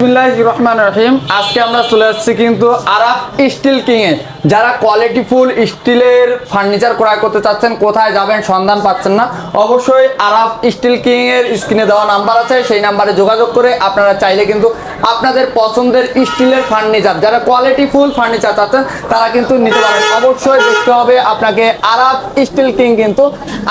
বিসমিল্লাহির রহমানির রহিম। আজকে আমরা চলে আসছি কিন্তু আরাফ স্টিল কিং এ। যারা কোয়ালিটি ফুল স্টিলের ফার্নিচার ক্রয় করতে চাচ্ছেন, কোথায় যাবেন সন্ধান পাচ্ছেন না, অবশ্যই আরাফ স্টিল কিং এর স্ক্রিনে দেওয়া নাম্বার আছে, সেই নাম্বারে যোগাযোগ করে আপনারা চাইলে কিন্তু আপনাদের পছন্দের স্টিলের ফার্নিচার, যারা কোয়ালিটি ফুল ফার্নিচার চাচ্ছেন তারা কিন্তু নিতে পারেন। অবশ্যই দেখতে হবে আপনাকে আরাফ স্টিল কিং। কিন্তু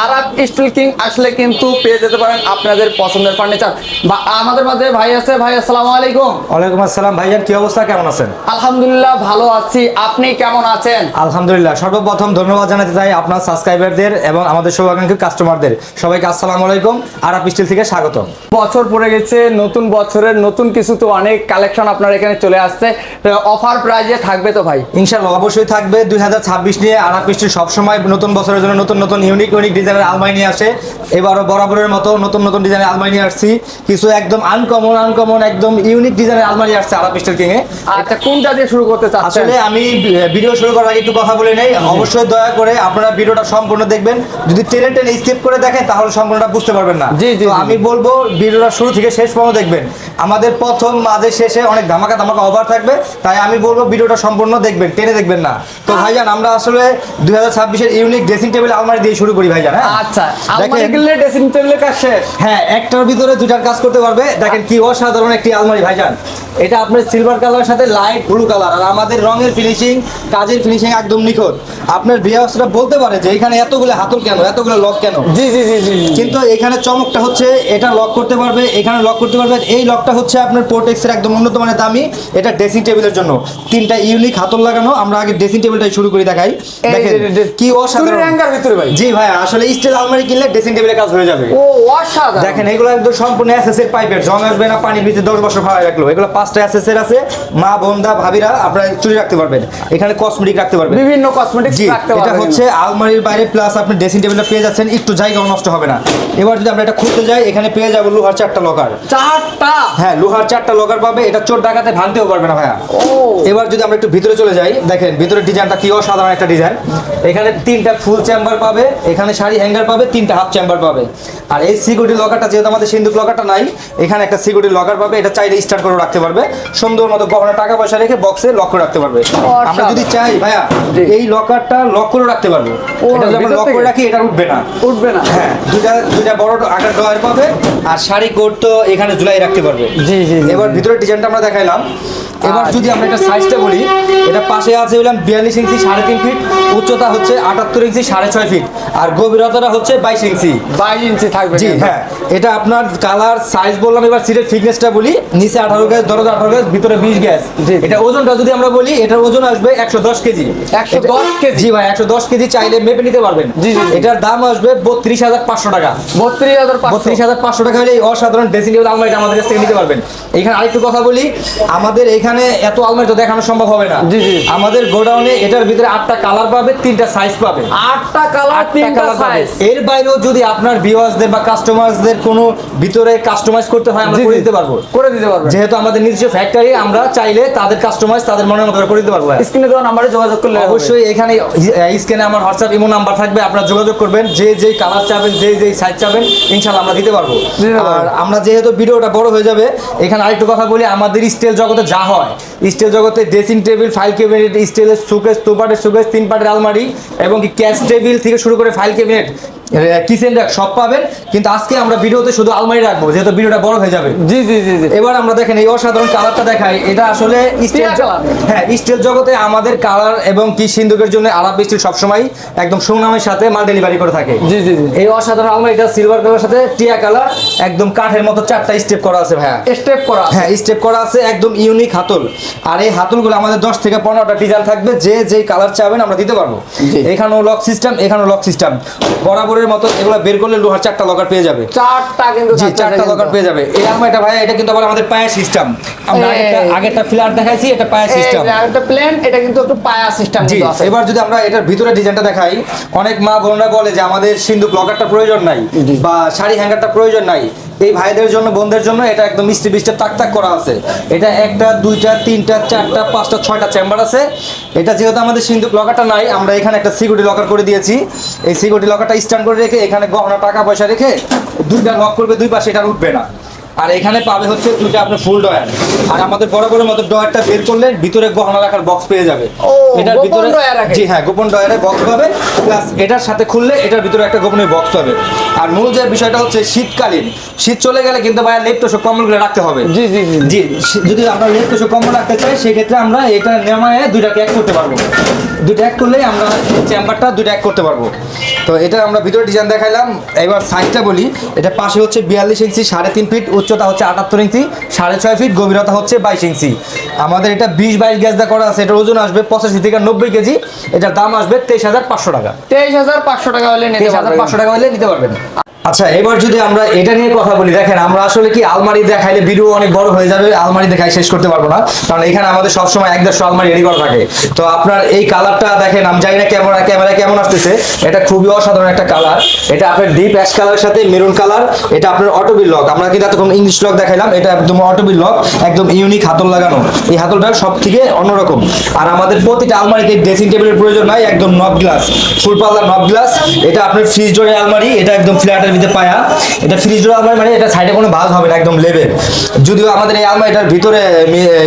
আরাফ স্টিল কিং আসলে কিন্তু পেয়ে যেতে পারেন আপনাদের পছন্দের ফার্নিচার। বা আমাদের মধ্যে ভাই আছে। ভাই আসসালামু আলাইকুম। ওয়ালাইকুম আসসালাম ভাইজান, কি অবস্থা, কেমন আছেন? আলহামদুলিল্লাহ ভালো আছি, আপনি কেমন আছেন? আলহামদুলিল্লাহ। সর্বপ্রথম ধন্যবাদ জানাতে চাই আপনার সাবস্ক্রাইবারদের এবং আমাদের শুভাকাঙ্ক্ষী কাস্টমারদের সবাইকে আসসালামু আলাইকুম। আরাফ স্টিল থেকে স্বাগতম। বছর পড়ে গেছে, নতুন বছরের নতুন কিছু তো অনেক কালেকশন আপনার এখানে চলে আসছে। অফার প্রাইজে থাকবে তো ভাই? ইনশাআল্লাহ অবশ্যই থাকবে। 2026 নিয়ে আরাফ স্টিল সবসময় নতুন বছরের জন্য নতুন নতুন ইউনিক ডিজাইনের আলমারি নিয়ে আসে। এবারও বরাবরের মতো নতুন নতুন ডিজাইনের আলমারি নিয়ে আসছি। কিছু একদম আনকমন একদম ইউনিক ডিজাইনের আলমারি আসছে আরাফ স্টিল কিং এ। আচ্ছা, কোনটা দিয়ে শুরু করতে চাচ্ছেন? আসলে আমি ভিডিও শুরু করার আগে একটু কথা বলে নেই। অবশ্যই দয়া করে আপনারা ভিডিওটা সম্পূর্ণ দেখবেন। যদি টেনে স্কিপ করে দেখেন তাহলে সম্পূর্ণটা বুঝতে পারবেন না। তো আমি বলবো ভিডিওটা শুরু থেকে শেষ পর্যন্ত দেখবেন। আমাদের প্রথম মাঝে শেষে অনেক ধামাকা অফার থাকবে, তাই আমি বলবো ভিডিওটা সম্পূর্ণ দেখবেন, টেনে দেখবেন না। তো ভাইজান আমরা আসলে 2026 এর ইউনিক ড্রেসিং টেবিল আলমারি দিয়ে শুরু করি ভাইজান। আচ্ছা, আলমারি কিনলে ড্রেসিং টেবিলের কাজ শেষ? হ্যাঁ, একটার ভিতরে দুটার কাজ করতে পারবে। দেখেন কি অসাধারণ একটি আলমারি ভাইজান। এটা আপনার সিলভার কালারের সাথে লাইট ব্লু কালার, আর আমাদের রঙের ফিনিশিং, কাজের ফিনিশিং একদম নিখুঁত। আপনার বিয়াসটা বলতে পারে যে এখানে এতগুলো হাতল কেন, এতগুলো লক কেন। জি জি জি জি। কিন্তু এখানে চমকটা হচ্ছে এটা লক করতে পারবে, এখানে লক করতে পারবে। এই লকটা হচ্ছে আপনার পোর্টেক্সের একদম উন্নত মানের দামি। এটা ড্রেসিং টেবিলের জন্য তিনটা ইউনিক হাতল লাগানো। আমরা আগে ড্রেসিং টেবিলটাই শুরু করি, দেখাই। দেখেন কি অসাধারণ হ্যাঙ্গার ভিতরে ভাই। জি ভাই, আসলে স্টিল আলমারি কিনলে ড্রেসিং টেবিলের কাজ হয়ে যাবে। ও অসাধারণ। দেখেন এগুলো একদম সম্পূর্ণ এসএসএর পাইপের, জং আসবে না, পানির ভিতরে 10 বছর ভাড়া রাখলো। এগুলো 5টা এসএসএর আছে। মা বোনদা ভাবিরা আপনারা চুরি রাখতে পারবেন, এখানে কসমেটিক রাখতে পারবেন, বিভিন্ন কসমেটিক্স রাখতে পারবেন। এটা হচ্ছে আলমারির বাইরে প্লাস আপনি ড্রেসিং টেবিলটা পেয়ে যাচ্ছেন, একটু জায়গাও নষ্ট হবে না। এবার যদি আমরা এটা খুলতে যাই, এখানে পেয়ে যাবো লোহার 4টা লকার। 4টা? হ্যাঁ, লোহার 4টা লকার পাবে। এটা চোর ডাকাতে ভাঙতেও পারবে না ভাইয়া। ও এবার যদি আমরা একটু ভিতরে চলে যাই, দেখেন ভিতরের ডিজাইনটা কি অসাধারণ একটা ডিজাইন। এখানে 3টা ফুল চেম্বার পাবে, এখানে শাড়ি হ্যাঙ্গার পাবে, 3টা হাফ চেম্বার পাবে। আর এই সিকিউরিটি লকারটা যেহেতু আমাদের সিন্ধুক লকারটা নাই, এখানে একটা সিকিউরিটি লকার পাবে। এটা চাইলে স্টার্ট করে রাখতে পারবে, সুন্দর মতো গহনা টাকা পয়সা রেখে বক্সে লক করে রাখতে পারবে। আমরা যদি চাই ভাইয়া এই লকারটা লক করে রাখতে পারবো। এটা যদি আমরা লক করে রাখি এটা উঠবে না। উঠবে না? হ্যাঁ, দুইটা বড় আকার ডয়ার পাবে, আর শাড়ি কোট তো এখানে ঝুলাই রাখতে পারবে। জি জি। এবার ভিতরের ডিজাইনটা আমরা দেখাইলাম। এবার যদি আমরা এটা সাইজটা বলি, এটা পাশে আছে হলাম 42 ইঞ্চি 3.5 ফিট, উচ্চতা হচ্ছে 78 ইঞ্চি 6.5 ফিট, আর গভীরতাটা হচ্ছে 22 ইঞ্চি। 22 ইঞ্চি থাকবে। জি হ্যাঁ, এটা আপনার কালার সাইজ বললাম। এবার সিটের থিকনেসটা বলি, নিচে 18 গজ, দরজা 18 গজ, ভিতরে 20 গজ। এটা ওজনটা যদি আমরা বলি, এটার ওজন আসবে 110 কেজি। 110 কেজি? জি ভাই, 110 কেজি চাইলে মেপে নিতে পারবেন। জি জি। এটার দাম আসবে 32,500 টাকা। 32,500 টাকা হলে এই অসাধারণ ড্রেসিং টেবিল আলমারিটা আমাদের কাছ থেকে নিতে পারবেন। এখানে আরেকটু কথা বলি, আমাদের এখানে এত আলমারি তো দেখানো সম্ভব হবে না। জি জি। আমাদের গোডাউনে এটার ভিতরে 8টা কালার পাবে, 3টা সাইজ পাবে। 8টা কালার, 3টা সাইজ। এর বাইরেও যদি আপনার ভিউয়ার্সদের বা কাস্টমারদের কোনো ভিতরে কাস্টমাইজ করতে হয়, আমরা করে দিতে পারবো। যেহেতু আমাদের নিজস্ব ফ্যাক্টরি, আমরা চাইলে তাদের কাস্টমাইজ তাদের মনের মতো করে দিতে পারবো। স্ক্রিনে দেওয়া নম্বরে যোগাযোগ করলে অবশ্যই এখানে স্ক্রিনে আমার হোয়াটসঅ্যাপ ইমো নাম্বার থাকবে, আপনারা যোগাযোগ করবেন। যে কালার চাবেন, যে সাইজ চাবেন, ইনশাআল্লাহ আমরা দিতে পারবো। আর আমরা যেহেতু ভিডিওটা বড় হয়ে যাবে, এখানে আরেকটু কথা বলি। আমাদের স্টিল জগতে যা হয়, স্টিল জগতে ড্রেসিং টেবিল, ফাইল ক্যাবিনেট, স্টিলের শোকেস, 2 পার্টের শোকেস, 3 পার্টের আলমারি এবং কি ক্যাশ টেবিল থেকে শুরু করে ফাইল ক্যাবিনেট, কিচেন র্যাক সব পাবেন। কিন্তু আজকে আমরা ভিডিওতে শুধু আলমারি রাখবো, যেহেতু ভিডিওটা বড় হয়ে যাবে। জি জি জি জি। এবার আমরা দেখেন এই অসাধারণ কালারটা দেখাই। এটা আসলে স্টিল, হ্যাঁ স্টিল জগতে আমাদের কালার এবং কি সিন্ধুকের জন্য আরাফ স্টিল সবসময় একদম সুনামের সাথে মাল ডেলিভারি করে থাকে। জি জি জি। এই অসাধারণ আলমারিটা সিলভার কালারের সাথে টিয়া কালার, একদম কাঠের মতো 4টা স্টেপ করা আছে ভাইয়া। স্টেপ করা? হ্যাঁ, স্টেপ করা আছে, একদম ইউনিক হাতল। আর এই হাতলগুলো আমাদের 10 থেকে 15টা ডিজাইন থাকবে, যে কালার চাবেন আমরা দিতে পারবো। এখানেও লক সিস্টেম, এখানেও লক সিস্টেম। বরাবরের মতো এগুলো বের করলে লোহার 4টা লকার পেয়ে যাবে। 4টা কিন্তু? জি, 4টা লকার পেয়ে যাবে। এই আলমারিটা ভাই, এটা কিন্তু আবার আমাদের পায়া সিস্টেম। আমরা আগেরটা ফ্ল্যাট দেখাইছি, এটা পায়া সিস্টেম। এটা প্লেন, এটা কিন্তু একটু পায়া সিস্টেম কিন্তু আছে। এবার যদি আমরা এটার ভিতরে ডিজাইনটা দেখাই, অনেক মা বোনরা বলে যে আমাদের সিন্ধুক লকারটা প্রয়োজন নাই বা শাড়ি হ্যাঙ্গারটা প্রয়োজন নাই। এই ভাইদের জন্য, বোনদের জন্য এটা একদম মিষ্টি মিষ্টি তাক করা আছে। এটা 1টা 2টা 3টা 4টা 5টা 6টা চেম্বার আছে। এটা যেহেতু আমাদের সিন্ধুক লকারটা নাই, আমরা এখানে একটা সিকিউরিটি লকার করে দিয়েছি। এই সিকিউরিটি লকারটা স্ট্যান্ড করে রেখে এখানে গহনা টাকা পয়সা রেখে 2টা লক করবে, 2 পাশে এটা উঠবে না। আর এখানে পাবে হচ্ছে 2টা আপনার ফুল ডয়ার। আর আমাদের বরাবরের মতো ডয়ারটা বের করলে ভিতরে গহনা রাখার বক্স পেয়ে যাবে। ও, এটার গোপন ভিতরে ড্রয়ার রাখে। জি হ্যাঁ, গোপন ডয়ারে বক্স পাবে, প্লাস এটার সাথে খুললে এটার ভিতরে একটা গোপনের বক্স পাবে। আর মূল যে বিষয়টা হচ্ছে শীতকালীন, শীত চলে গেলে কিন্তু ভাইয়া লেপ তোষক কম্বলগুলো রাখতে হবে। জি জি জি জি, যদি আমরা লেপ তোষক কম্বল রাখতে চাই সেক্ষেত্রে আমরা এটা নেমায়ে দুইটাকে এক করতে পারবো। দুইটা এক করলেই আমরা চেম্বারটা দুইটা এক করতে পারবো। তো এটা আমরা ভিতরে ডিজাইন দেখাইলাম। এবার সাইজটা বলি, এটা পাশে হচ্ছে 42 ইঞ্চি, 3.5 ফিট, উচ্চতা হচ্ছে 78 ইঞ্চি, 6.5 ফিট, গভীরতা হচ্ছে 22 ইঞ্চি। আমাদের এটা 20-22 গ্যাস দা করা আছে। এটার ওজন আসবে 85 থেকে 90 কেজি। এটার দাম আসবে 23,500 টাকা। 23,500 টাকা হলে নিতে পারবেন। 23,500 টাকা হলে নিতে পারবেন। আচ্ছা, এবার যদি আমরা এটা নিয়ে কথা বলি, দেখেন আমরা আসলে কি আলমারি দেখাইলে ভিডিও অনেক বড় হয়ে যাবে, আলমারি দেখাই শেষ করতে পারবো না, কারণ এখানে আমাদের সবসময় 1-1.5 আলমারি রেডি করা থাকে। তো আপনার এই কালারটা দেখেন, আমি জানি না ক্যামেরা কেমন আসতেছে, এটা খুবই অসাধারণ একটা কালার। এটা আপনার ডিপ অ্যাশ কালারের সাথে মেরুন কালার। এটা আপনার অটোবিল লক, আমরা কিন্তু এতক্ষণ ইংলিশ লক দেখাইলাম, এটা একদম অটোবিল লক, একদম ইউনিক হাতল লাগানো। এই হাতলটা সব থেকে অন্যরকম। আর আমাদের প্রতিটা আলমারিতে ড্রেসিং টেবিলের প্রয়োজন নাই, একদম নব গ্লাস, ফুল পাল্লা নব গ্লাস। এটা আপনার ফ্রিজ ডোরের আলমারি, এটা একদম ফ্ল্যাটের ভিতরে পায়া। এটা ফ্রিজ ডোর আলমারি, মানে এটা সাইডে কোনো ভাঁজ হবে না, একদম লেভেল। যদিও আমাদের এই আলমারিটার ভিতরে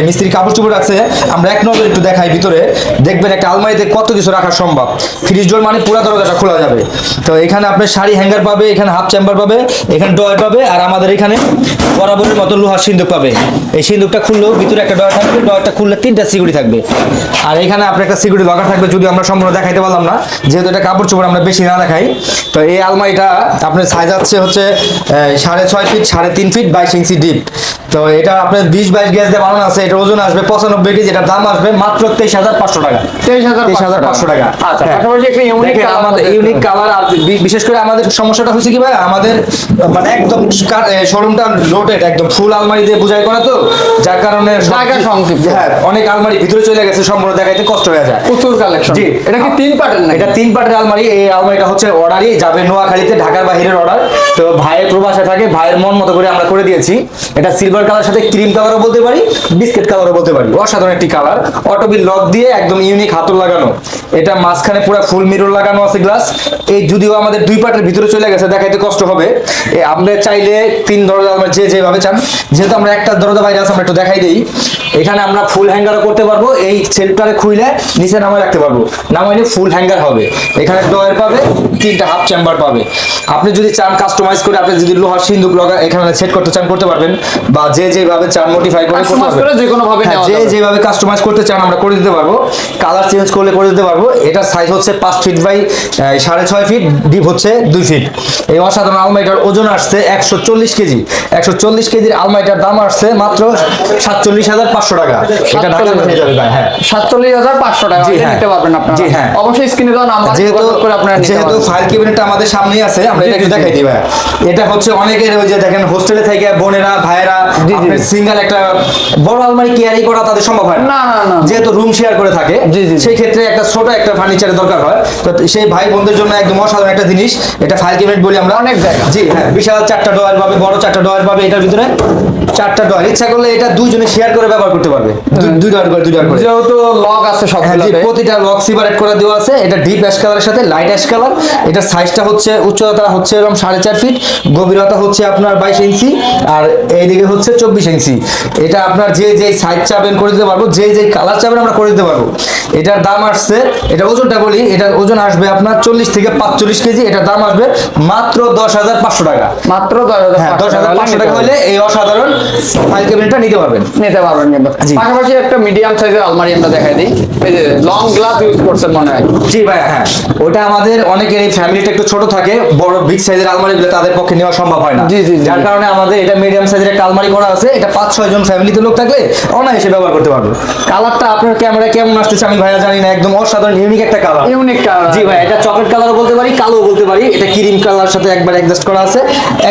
মিস্ত্রি কাপড় চোপড় রাখছে, আমরা এক নজর একটু দেখাই ভিতরে, দেখবেন একটা আলমারিতে কত কিছু রাখা সম্ভব। ফ্রিজ ডোর মানে পুরো দরজাটা খোলা যাবে। তো এখানে আপনার শাড়ি হ্যাঙ্গার পাবে, এখানে হাফ চেম্বার পাবে, এখানে ডয়ার পাবে, আর আমাদের এখানে বরাবরের মতো লোহার সিন্দুক পাবে। এই সিন্দুকটা খুললেও ভিতরে একটা ডয়ার থাকবে, ডয়ারটা খুললে 3টা সিকিউরিটি থাকবে। আর এখানে আপনার একটা সিকিউরিটি লকার থাকবে, যদি আমরা সম্পূর্ণ দেখাইতে পারলাম না, যেহেতু এটা কাপড় চোপড় আমরা বেশি না দেখাই। তো এই আলমারিটা আপনার সাইজ হচ্ছে 6.5 ফিট, 3.5 ফিট, 22 ইঞ্চি ডিপ। তো এটা আপনার 20-22 গ্যাস দিয়ে বানানো আছে। এটা ওজন আসবে 95 কেজি। এটার দাম আসবে মাত্র 23,500 টাকা। 23,500 টাকা। আচ্ছা, হ্যাঁ। পাশাপাশি একটা ইউনিক দেখেন, আমাদের ইউনিক কালার। আর বিশেষ করে আমাদের সমস্যাটা হচ্ছে কি ভাই, আমাদের মানে একদম শোরুমটা লোডেড, একদম ফুল আলমারি দিয়ে বোঝাই করা, তো যার কারণে জায়গা সংক্ষিপ্ত। হ্যাঁ, অনেক আলমারি ভিতরে চলে গেছে, সম্পূর্ণ দেখাইতে কষ্ট হয়ে যায়। প্রচুর কালেকশন। জি। এটা কি 3 পার্টের না? এটা 3 পার্টের আলমারি। এই আলমারিটা হচ্ছে অর্ডারই যাবে নোয়াখালীতে, ঢাকার বাইরের অর্ডার। তো ভাইয়ের প্রবাসে থাকে, ভাইয়ের মন মতো করে আমরা করে দিয়েছি। এটা সিলভার কালার সাথে ক্রিম কালারও বলতে পারি, বিস্কিট কালারও বলতে পারি। অসাধারণ একটি কালার, অটোবিল লক দিয়ে একদম ইউনিক হাতল লাগানো। এটা মাঝখানে পুরো ফুল মিরর লাগানো আছে গ্লাস। এই যদিও আমাদের 2 পার্টের ভিতরে চলে গেছে, দেখাইতে কষ্ট হবে। আমরা চাইলে 3 দরজা আলমারি যেভাবে চান, যেহেতু আমরা একটা দরজা বাইরে আছে, আমরা একটু দেখাই দিই। এখানে আমরা ফুল হ্যাঙ্গারও করতে পারবো, এই সেলফটারে খুইলে নিচে নামায় রাখতে পারবো, নামাইলে ফুল হ্যাঙ্গার হবে। এখানে ডয়ার পাবে, 3টা হাফ চেম্বার পাবে। আপনি যদি চান কাস্টমাইজ করে, আপনি যদি লোহার সিন্দুক লগা এখানে সেট করতে চান করতে পারবেন, বা যেভাবে চান মডিফাই করে করতে কাস্টমাইজ করে পারবেন। যে কোনো ভাবে নেওয়া যাবে। যেভাবে কাস্টমাইজ করতে চান আমরা করে দিতে পারবো, কালার চেঞ্জ করলে করে দিতে পারবো। এটার সাইজ হচ্ছে 5 ফিট বাই 6.5 ফিট, ডিপ হচ্ছে 2 ফিট। এই অসাধারণ আলমারিটার ওজন আসছে 140 কেজি। 140 কেজির আলমারিটার দাম আসছে মাত্র 47,500 টাকা। এটা ঢাকা হয়ে যাবে ভাই। হ্যাঁ, 47,500 টাকা জি, হলে হ্যাঁ। নিতে পারবেন আপনারা। জি, হ্যাঁ। অবশ্যই স্ক্রিনে দেওয়া নাম্বার যেহেতু করে আপনারা নিতে যেহেতু পারবেন। ফাইল ক্যাবিনেটটা আমাদের সামনেই আছে, আমরা এটা একটু দেখাই দিই ভাই। এটা হচ্ছে অনেকের ওই যে দেখেন হোস্টেলে থেকে বোনেরা ভাইয়েরা সিঙ্গেল একটা বড় আলমারি ক্যারি করা তাদের সম্ভব হয় না, না, না। যেহেতু রুম শেয়ার করে থাকে, জি, জি, জি। সেই ক্ষেত্রে একটা ছোট একটা ফার্নিচারের দরকার হয়। তো সেই ভাই বোনদের জন্য একদম অসাধারণ একটা জিনিস। এটা ফাইল ক্যাবিনেট বলি আমরা। অনেক জায়গা। জি হ্যাঁ, বিশাল 4টা ডয়ার পাবে, বড় 4টা ডয়ার পাবে। এটার ভিতরে 4টা ডয়ার, ইচ্ছা করলে এটা দুইজনে শেয়ার করে ব্যবহার করতে পারবে। দুই ডয়ার করে। যেহেতু লক আছে হ্যাঁ, জি, সবগুলোতে। প্রতিটা লক সিপারেট করে দেওয়া আছে। এটা ডিপ অ্যাশ কালারের সাথে লাইট অ্যাশ কালার। এটা সাইজটা হচ্ছে উচ্চতা হচ্ছে এরকম 4.5 ফিট, গভীরতা হচ্ছে আপনার 22 ইঞ্চি, আর এইদিকে হচ্ছে 24 ইঞ্চি। এটা আপনার যে সাইজ চাবেন করে দিতে পারবো, যে কালার চাবেন আমরা করে দিতে পারবো। এটার দাম আসছে, এটা ওজনটা বলি, এটার ওজন আসবে আপনার 40 থেকে 45 কেজি। এটার দাম আসবে মাত্র 10,500 টাকা। মাত্র হ্যাঁ, 10,500 টাকা হলে এই অসাধারণ ফাইল ক্যাবিনেটটা নিতে পারবেন। নিতে পারবেন কিন্তু। জি। পাশাপাশি একটা মিডিয়াম সাইজের আলমারি আমরা দেখাই দিই। এই যে লং গ্লাস ইউজ করছেন মনে হয়। জি ভাই, হ্যাঁ, ওটা আমাদের অনেকের এই ফ্যামিলিটা একটু ছোট থাকে, বড় বিগ সাইজের আলমারিগুলো তাদের পক্ষে নেওয়া সম্ভব হয় না। জি, জি, জি। যার কারণে আমাদের এটা মিডিয়াম সাইজের একটা আলমারি করা আছে। এটা 5-6 জন ফ্যামিলিতে লোক থাকলে অনায়াসে ব্যবহার করতে পারবে। কালারটা আপনার ক্যামেরায় কেমন আসতেছে আমি ভাইয়া জানি না, একদম অসাধারণ ইউনিক একটা কালার। Unique colour. জি ভাই, এটা চকলেট কালারও বলতে পারি, কালো বলতে পারি। এটা ক্রিম কালার সাথে একবার অ্যাডজাস্ট করা আছে,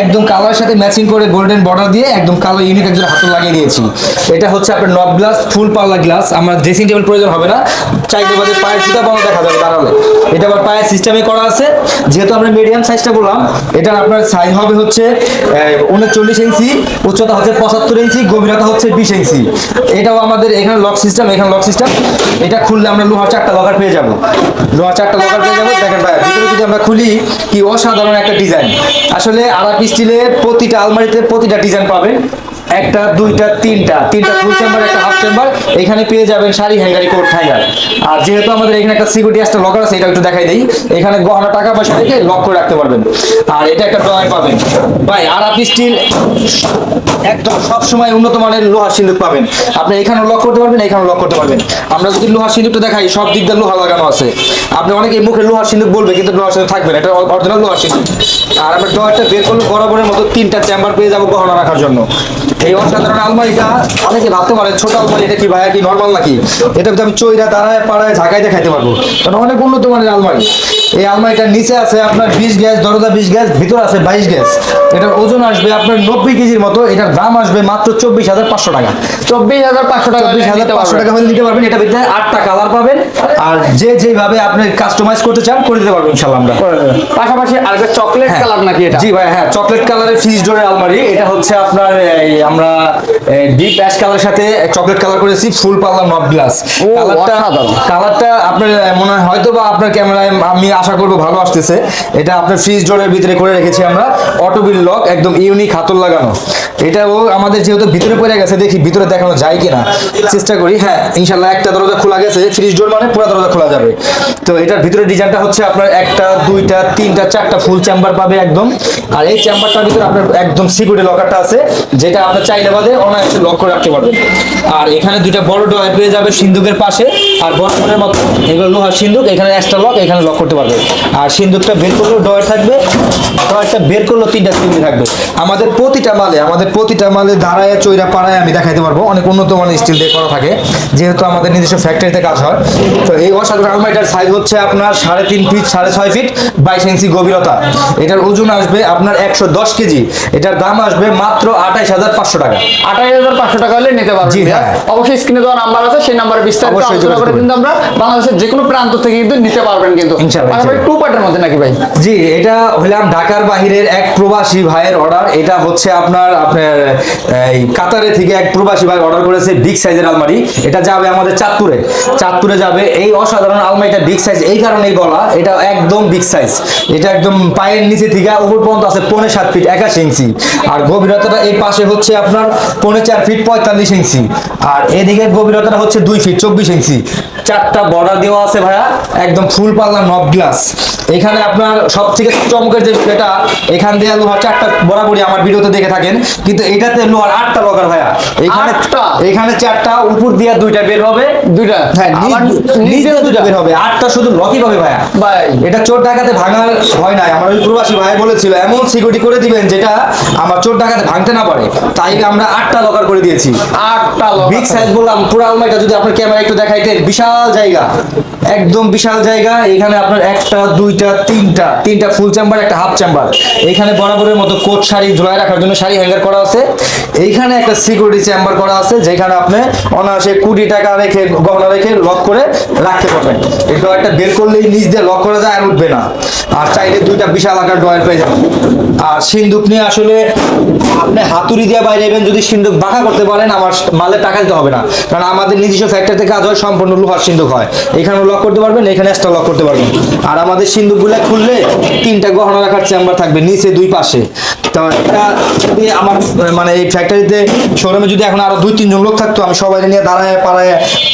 একদম কালারের সাথে ম্যাচিং করে গোল্ডেন বর্ডার দিয়ে একদম কালো ইউনিক একজন হাতল লাগিয়ে দিয়েছি। এটা হচ্ছে আপনার নব গ্লাস, ফুল পাল্লা গ্লাস। আমার ড্রেসিং টেবিল প্রয়োজন হবে না, চাইতে বাদে পায়ের জুতা বানো দেখা যাবে দাঁড়ালে। এটা আবার পায়ের সিস্টেমে করা আছে। যেহেতু আমরা মিডিয়াম সাইজটা বললাম, এটা আপনার সাইজ হবে হচ্ছে 39 ইঞ্চি, উচ্চতা হচ্ছে 75 ইঞ্চি, গভীরতা হচ্ছে 20 ইঞ্চি। এটাও আমাদের এখানে লক সিস্টেম, এখানে লক সিস্টেম। এটা খুললে আমরা লোহার 4টা লকার পেয়ে যাবো। লোহার 4টা লকার পেয়ে যাবো। দেখেন ভাই, ভিতরে যদি আমরা খুলি, কি অসাধারণ একটা ডিজাইন। আসলে আরাপ স্টিলে প্রতিটা আলমারিতে প্রতিটা ডিজাইন পাবেন। একটা, দুইটা, তিনটা ফুল চেম্বার, একটা হাফ চেম্বার। এখানে পেয়ে যাবেন শাড়ি হ্যাঙ্গারি, কোট হ্যাঙ্গার। আর যেহেতু আমাদের এখানে একটা সিকিউরিটি একটা লকার আছে, এটা একটু দেখাই দেই। এখানে গহনা টাকা পয়সা রেখে লক করে রাখতে পারবেন। আর এটা একটা ড্রয়ার পাবেন ভাই। আরাপ স্টিল একদম সবসময় উন্নত মানের লোহার সিন্দুক পাবেন। আপনি এখানেও লক করতে পারবেন, এখানেও লক করতে পারবেন। আমরা যদি লোহার সিন্দুকটা দেখাই, সব দিক দিয়ে লোহা লাগানো আছে। আপনি অনেকে মুখে লোহার সিন্দুক বলবে, কিন্তু লোহার সিন্দুক থাকবে না, এটা অরিজিনাল লোহার সিন্দুক। আর আমরা ড্রয়ারটা বের করলে বরাবরের মতো 3টা চেম্বার পেয়ে যাবো গহনা রাখার জন্য। এই অসাধারণ আলমারিটা অনেকে ভাবতে পারে ছোট আলমারি, এটা কি ভাইয়া কি নর্মাল নাকি? এটা আমি চইরা দাঁড়ায় পাড়ায় ঝাঁকাই দেখাইতে পারবো, কারণ অনেক উন্নত মানের আলমারি। এই আলমারিটার নিচে আছে আপনার 20 গ্যাস, দরজা 20 গ্যাস, ভিতরে আছে 22 গ্যাস। এটার ওজন আসবে আপনার 90 কেজির মতো। এটার দাম আসবে মাত্র 24,500 টাকা। 24,500 টাকা, 24,500 টাকা হলে নিতে পারবেন। এটা ভিতরে 8টা কালার পাবেন। আর যে যেভাবে আপনি কাস্টমাইজ করতে চান করে দিতে পারবেন ইনশাআল্লাহ আমরা। পাশাপাশি আরেকটা চকলেট কালার নাকি এটা? জি ভাই, হ্যাঁ, চকলেট কালারের ফ্রিজ ডোরের আলমারি। এটা হচ্ছে আপনার আমরা ডিপ অ্যাশ কালারের সাথে চকলেট কালার করেছি, ফুল পাল্লা নব গ্লাস। কালারটা আপনার মনে হয় হয়তো বা আপনার ক্যামেরায় আমি আশা করবো ভালো আসতেছে। এটা আপনার ফ্রিজ ডোরের ভিতরে করে রেখেছি আমরা, অটোবিল লক, একদম ইউনিক হাতল লাগানো। এটাও আমাদের যেহেতু ভিতরে পড়ে গেছে, দেখি ভিতরে দেখানো যায় কিনা, চেষ্টা করি। হ্যাঁ, ইনশাল্লাহ একটা দরজা খোলা গেছে। ফ্রিজ ডোর মানে পুরো দরজা খোলা যাবে। তো এটার ভিতরে ডিজাইনটা হচ্ছে আপনার একটা, দুইটা, তিনটা, 4টা ফুল চেম্বার পাবে একদম। আর এই চেম্বারটার ভিতরে আপনার একদম সিকিউরিটি লকারটা আছে, যেটা আপনার চাইলে বাদে অনায়াসে লক করে রাখতে পারবেন। আর এখানে 2টা বড় ডয়ার পেয়ে যাবে সিন্দুকের পাশে। আর বর্তমানের মতো এগুলো লোহার সিন্দুক, এখানে এক্সট্রা লক, এখানে লক করতে পারবে। আর সিন্দুকটা বের করলেও ডয়ার থাকবে, ডয়ারটা বের করলেও 3টা সিন্দুক থাকবে। আমাদের প্রতিটা মালে দাঁড়ায় চইরা পাড়ায় আমি দেখাইতে পারবো। অনেক উন্নত মানের স্টিল দিয়ে করা থাকে, যেহেতু আমাদের নিজস্ব ফ্যাক্টরিতে কাজ হয়। তো এই অসাধারণ আলমারিটার সাইজ হচ্ছে আপনার 3.5 ফিট, 6.5 ফিট, 22 ইঞ্চি গভীরতা। এটার ওজন আসবে আপনার 110 কেজি। এটার দাম আসবে মাত্র 28,500 টাকা। 28,500 টাকা হলে নিতে পারবেন। জি হ্যাঁ, অবশ্যই স্ক্রিনে দেওয়া নাম্বার আছে, সেই নাম্বারে বিস্তারিত অবশ্যই আলোচনা করে কিন্তু আমরা বাংলাদেশের যে কোনো প্রান্ত থেকে কিন্তু নিতে পারবেন কিন্তু ইনশাআল্লাহ। পাশাপাশি 2 পার্টের মধ্যে নাকি ভাই? জি, এটা হলাম ঢাকার বাহিরের এক প্রবাসী ভাইয়ের অর্ডার। এটা হচ্ছে আপনার এই কাতারে থেকে এক প্রবাসী ভাই অর্ডার করেছে বিগ সাইজের আলমারি। এটা যাবে আমাদের চাঁদপুরে যাবে। এই অসাধারণ আলমারিটা বিগ সাইজ এই কারণেই বলা, এটা একদম বিগ সাইজ। এটা একদম পায়ের নিচে থেকে উপর পর্যন্ত আছে 7.5 ফিট 81 ইঞ্চি। আর গভীরতাটা এই পাশে হচ্ছে আপনার 4.5 ফিট 45 ইঞ্চি। আর এদিকে গভীরতাটা হচ্ছে 2 ফিট 24 ইঞ্চি। 4টা বর্ডার দেওয়া আছে ভাইয়া, একদম ফুল পাল্লা নব গ্লাস। এখানে আপনার সব থেকে চমকের যে এটা, এখান দিয়ে লোহার 4টা বরাবরই আমার ভিডিওতে দেখে থাকেন, কিন্তু এটাতে লোহার 8টা লকার ভাইয়া। এখানে 4টা, উপর দিয়ে 2টা বের হবে, 2টা, হ্যাঁ, নিচে 2টা বের হবে, 8টা শুধু লকই পাবে ভাইয়া। ভাই এটা চোর ডাকাতে ভাঙার ভয় নাই। আমার ওই প্রবাসী ভাই বলেছিল এমন সিকিউরিটি করে দিবেন যেটা আমার চোর ডাকাতে ভাঙতে না পারে, তাই আমরা 8টা লকার করে দিয়েছি। 8টা বিগ সাইজ বললাম। পুরো আলমারিটা যদি আপনার ক্যামেরা একটু দেখাইতেন, বিশাল জায়গা, একদম বিশাল জায়গা। এখানে আপনার 1টা, 2টা, 3টা ফুল চেম্বার, একটা হাফ চেম্বার। এখানে বরাবরের মতো কোট শাড়ি ঝুলায় রাখার জন্য শাড়ি হ্যাঙ্গার করা আছে। এইখানে একটা সিকিউরিটি চেম্বার করা আছে, যেখানে আপনি অনায়াসে 20 টাকা রেখে, গহনা রেখে লক করে রাখতে পারবেন। এই ডয়ারটা বের করলেই নিচ দিয়ে লক করা যায়, আর উঠবে না। আর চাইলে 2টা বিশাল আকার ডয়ার পেয়ে যাবেন। আর সিন্দুক নিয়ে আসলে আপনি হাতুড়ি দিয়ে বাইরে যাবেন, যদি সিন্দুক বাঁকা করতে পারেন আমার মালে টাকা দিতে হবে না, কারণ আমাদের নিজস্ব ফ্যাক্টরিতে কাজ হয়, সম্পূর্ণ লোহার সিন্দুক হয়। এখানে লক করতে পারবেন, এখানে এক্সট্রা লক করতে পারবেন। আর আমাদের সিন্দুকগুলো খুললে 3টা গহনা রাখার চেম্বার থাকবে নিচে 2 পাশে। তো এটা যদি আমার মানে এই ফ্যাক্টরিতে শোরুমে যদি এখন আরো 2-3 জন লোক থাকতো, আমি সবাই নিয়ে দাঁড়ায় পাড়ায়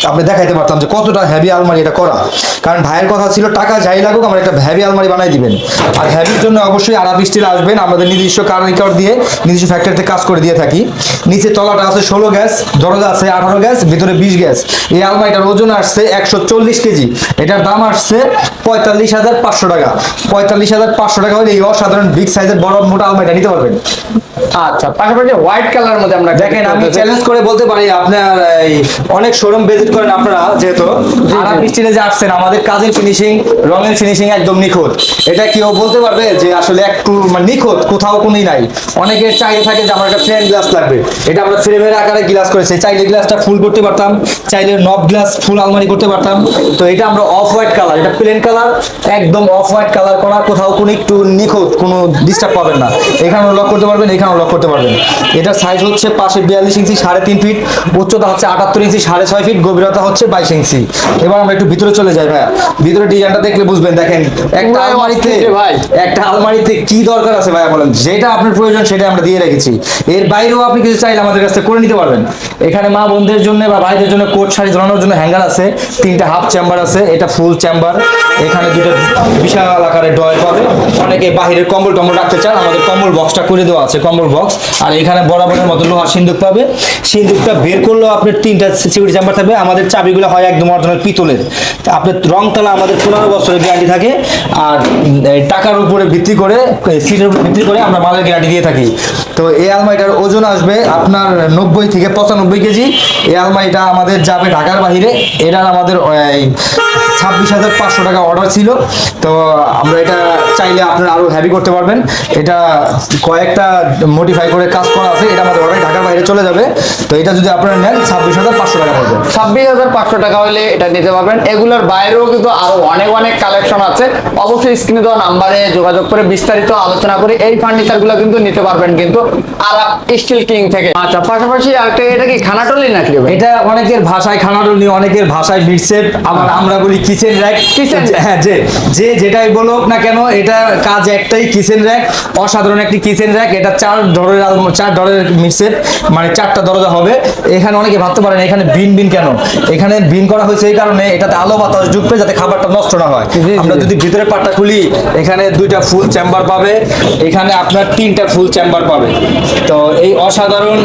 আপনি দেখাইতে পারতাম যে কতটা হেভি আলমারি এটা করা। কারণ ভাইয়ের কথা ছিল টাকা যাই লাগুক আমার একটা হেভি আলমারি বানাই দিবেন। আর হেভির জন্য অবশ্যই আরাপ স্টিল আসবেন। আমাদের নিজস্ব কারিগর দিয়ে নিজস্ব ফ্যাক্টরিতে কাজ করে দিয়ে থাকি। নিচে তলাটা আছে 16 গ্যাস, দরজা আছে 18 গ্যাস, ভিতরে 20 গ্যাস। এই আলমারিটার ওজন আসছে 140 কেজি। এটার দাম আসছে 45,500 টাকা। 45,500 টাকা হলে এই অসাধারণ বিগ সাইজের বড় মোটা আলমারিটা নিতে পারবেন। আচ্ছা, পাশাপাশি হোয়াইট কালারের মধ্যে আমরা দেখেন, আমি চ্যালেঞ্জ করে বলতে পারি, আপনার অনেক শোরুম ভিজিট করেন আপনারা, যেহেতু আরাপ স্টিলে যে আসছেন, আমাদের কাজের ফিনিশিং, রঙের ফিনিশিং একদম নিখুঁত। এটা কেউ বলতে পারবে যে আসলে একটু নিখুঁত কোথাও কোনোই নাই। অনেকের চাইলে থাকে যে আমার একটা ফ্রেম গ্লাস লাগবে, এটা আমরা ফ্রেমের আকারে গ্লাস করেছি। চাইলে গ্লাসটা ফুল করতে পারতাম, চাইলে নব গ্লাস ফুল আলমারি করতে পারতাম। তো এটা আমরা অফ হোয়াইট কালার, এটা প্লেন কালার, একদম অফ হোয়াইট কালার করা, কোথাও কোনো একটু নিখুঁত, কোনো ডিস্টার্ব পাবেন না। এখানে এখানেও লক করতে পারবেন, এখানেও লক করতে পারবেন। এটার সাইজ হচ্ছে পাশে 42 ইঞ্চি 3.5 ফিট, উচ্চতা হচ্ছে 78 ইঞ্চি 6.5 ফিট, গভীরতা হচ্ছে 22 ইঞ্চি। এবার আমরা একটু ভিতরে চলে যাই ভাইয়া, ভিতরে ডিজাইনটা দেখলে বুঝবেন। দেখেন একটা আলমারিতে ভাই, একটা আলমারিতে কি দরকার আছে ভাইয়া বলেন, যেটা আপনার প্রয়োজন সেটা আমরা দিয়ে রেখেছি। এর বাইরেও আপনি কিছু চাইলে আমাদের কাছ থেকে করে নিতে পারবেন। এখানে মা বোনদের জন্য বা ভাইদের জন্য কোট শাড়ি ঝোলানোর জন্য হ্যাঙ্গার আছে, 3টা হাফ চেম্বার আছে, এটা ফুল চেম্বার। এখানে দুটো বিশাল আকারের ড্রয়ার পাবে। অনেকে বাহিরের কম্বল টম্বল রাখতে চান, আমাদের কম্বল বক্সটা করে দেওয়া আছে, কম্বল বক্স। আর এখানে বরাবরের মতো লোহার সিন্দুক পাবে। সিন্দুকটা বের করলেও আপনার 3টা সিকিউরিটি চেম্বার থাকবে। আমাদের চাবিগুলো হয় একদম অরিজিনাল পিতলের। আপনার রংতলা আমাদের 15 বছরের গ্যারান্টি থাকে। আর টাকার উপরে ভিত্তি করে, সিটের উপরে ভিত্তি করে আমরা মালের গ্যারান্টি দিয়ে থাকি। তো এই আলমারিটার ওজন আসবে আপনার 90 থেকে 95 কেজি। এই আলমারিটা আমাদের যাবে ঢাকার বাইরে। এটার আমাদের 26,500 টাকা অর্ডার ছিল। তো আমরা এটা চাইলে আপনারা আরো হেভি করতে পারবেন। এটা কয়েকটা মডিফাই করে কাজ করা আছে, এটা আমাদের অর্ডার ঢাকার বাইরে চলে যাবে। তো এটা যদি আপনারা নেন 26,500 টাকা পড়বে। 26,500 টাকা হলে এটা নিতে পারবেন। এগুলোর বাইরেও কিন্তু আরো অনেক অনেক কালেকশন আছে। অবশ্যই স্ক্রিনে দেওয়া নাম্বারে যোগাযোগ করে বিস্তারিত আলোচনা করে এই ফার্নিচারগুলো কিন্তু নিতে পারবেন কিন্তু আরাফ স্টিল কিং থেকে। আচ্ছা, পাশাপাশি আরেকটা, এটা কি খানাটলি নাকি? এটা অনেকের ভাষায় খানাটলি, অনেকের ভাষায় মিডসেট, আবার আমরা বলি কিচেন র্যাক। হ্যাঁ, যে যেটাই বলুক না কেন, এটা কাজ একটাই, কিচেন র্যাক। অসাধারণ একটি কিচেন র্যাক। এটা 4 ডরের মিডসেট, মানে 4টা দরজা হবে। এখানে অনেকে ভাবতে পারেন এখানে বিন কেন, এখানে বিন করা হয়েছে এই কারণে এটাতে আলো বাতাস ঢুকবে যাতে খাবারটা নষ্ট না হয়। আমরা যদি ভিতরে পাটটা খুলি, এখানে 2টা ফুল চেম্বার পাবে, এখানে আপনার 3টা ফুল চেম্বার পাবে। তো এই অসাধারণ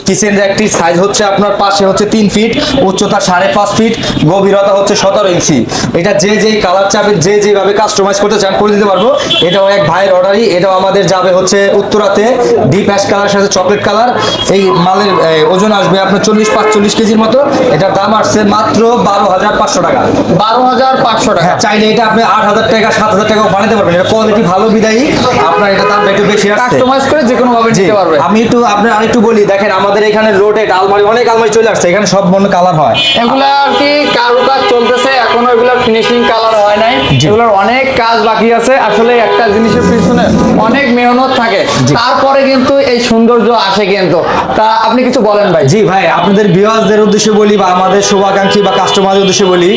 কিচেন র্যাকটির সাইজ হচ্ছে আপনার পাশে হচ্ছে 3 ফিট, উচ্চতা 5.5 ফিট, গভীরতা হচ্ছে 17 ইঞ্চি। এটা যে যেই কালার চাবে, যে যেভাবে কাস্টমাইজ করতে চান করে দিতে পারবো। এটাও এক ভাইয়ের অর্ডারই। এটাও আমাদের যাবে হচ্ছে উত্তরাতে, ডিপ অ্যাশ কালার সাথে চকলেট কালার। এই মালের ওজন আসবে আপনার 40-45 কেজির মতো। এটার দাম আসছে মাত্র 12,500 টাকা। 12,500 টাকা। চাইলে এটা আপনি 8,000 টাকা 7,000 টাকাও বানাতে পারবেন। এটা কোয়ালিটি ভালো বিদায়ী আপনার এটা দামটা একটু বেশি আসছে। কাস্টমাইজ করে যে কোনো ভাবে নিতে পারবে। আমি একটু আপনার আরেকটু বলি, দেখেন আমাদের এখানে রোটেট আলমারি, অনেক আলমারি চলে আসছে, এখানে সব বন্য কালার হয়। এগুলা আর কি কারুকাজ চলতেছে, এখনো এগুলা ফিনিশিং কালার হয় নাই। এগুলোর অনেক কাজ বাকি আছে। আসলে একটা জিনিসের পিছনে অনেক মেহনত থাকে, তারপরে কিন্তু এই সৌন্দর্য আসে কিন্তু। তা আপনি কিছু বলেন ভাই। জি ভাই, আপনাদের ভিউয়ার্সদের উদ্দেশ্যে বলি বা আমাদের শুভাকাঙ্ক্ষী বা কাস্টমারদের উদ্দেশ্যে বলি,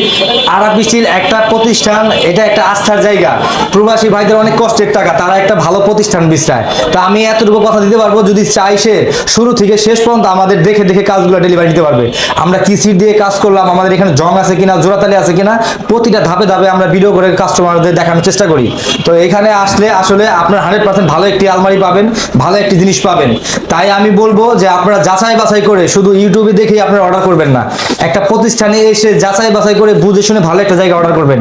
আরাফ স্টিল একটা প্রতিষ্ঠান, এটা একটা আস্থার জায়গা। প্রবাসী ভাইদের অনেক কষ্টের টাকা, তারা একটা ভালো প্রতিষ্ঠান বিস্তায়। তো আমি এতটুকু কথা দিতে পারবো, যদি চাই সে শুরু থেকে শেষ পর্যন্ত আমাদের দেখে দেখে কাজগুলো ডেলিভারি দিতে পারবে। আমরা কি সিট দিয়ে কাজ করলাম, আমাদের এখানে জং আছে কিনা, জোড়াতালি আছে কিনা, প্রতিটা ধাপে ধাপে আমরা ভিডিও করে কাস্টমারদের দেখানোর চেষ্টা করি। তো এখানে আসলে আসলে আপনার 100% ভালো একটি আলমারি পাবেন, ভালো একটি জিনিস পাবেন। তাই আমি বলবো যে আপনারা যাচাই বাছাই করে, শুধু ইউটিউবে দেখেই আপনারা অর্ডার করবেন না, একটা প্রতিষ্ঠানে এসে যাচাই বাছাই করে বুঝে শুনে ভালো একটা জায়গায় অর্ডার করবেন।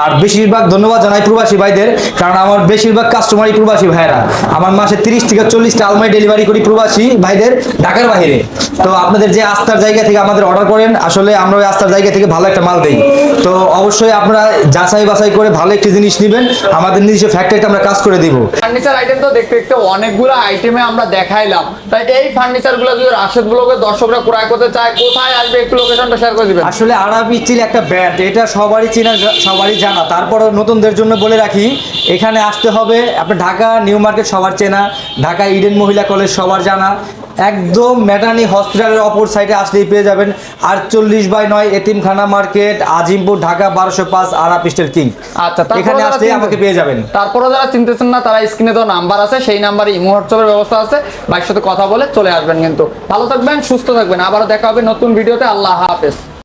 আর বেশিরভাগ ধন্যবাদ জানাই প্রবাসী ভাইদের, কারণ আমার বেশিরভাগ কাস্টমারই প্রবাসী ভাইরা। আমার মাসে 30 থেকে 40টা আলমারি ডেলিভারি করি প্রবাসী ভাইদের ঢাকার বাইরে। তো আপনাদের যে আস্থার জায়গা থেকে আমাদের অর্ডার করেন, আসলে আমরা ওই আস্থার জায়গা থেকে ভালো একটা মাল দেই। তো অবশ্যই আপনারা যাচাই বাছাই করে ভালো একটি জিনিস নেবেন, আমাদের নিজস্ব ফ্যাক্টরিতে আমরা কাজ করে দিব। ফার্নিচার আইটেম তো দেখতে দেখতে অনেকগুলো আইটেমে আমরা দেখাইলাম। তাই এই ফার্নিচারগুলো যদি রাশেদ ব্লগের দর্শকরা ক্রয় করতে চায়, কোথায় আসবে একটু লোকেশনটা শেয়ার করে দিবেন। আসলে আরাফ স্টিল একটা ব্র্যান্ড, এটা সবারই চেনা সবারই জানা। তারপরে নতুনদের জন্য বলে রাখি, এখানে আসতে হবে আপনার ঢাকা নিউ মার্কেট সবার চেনা, ঢাকা ইডেন মহিলা কলেজ সবার জানা, একদম ম্যাটার্নি হসপিটালের অপর সাইডে আসলেই পেয়ে যাবেন। 48/9 এতিমখানা market, Azimpur, Dhaka 1205, Araf steel king. আচ্ছা, এখানে আসলে আমাকে পেয়ে যাবেন। তারপরে যারা চিনতেছেন না, তারা স্ক্রিনে তো নাম্বার আছে, সেই নাম্বারে ইমো হোয়াটসঅ্যাপের ব্যবস্থা আছে, ভাইয়ের সাথে কথা বলে চলে আসবেন। কিন্তু ভালো থাকবেন, সুস্থ থাকবেন। আবারও দেখা হবে নতুন ভিডিওতে। আল্লাহ হাফেজ।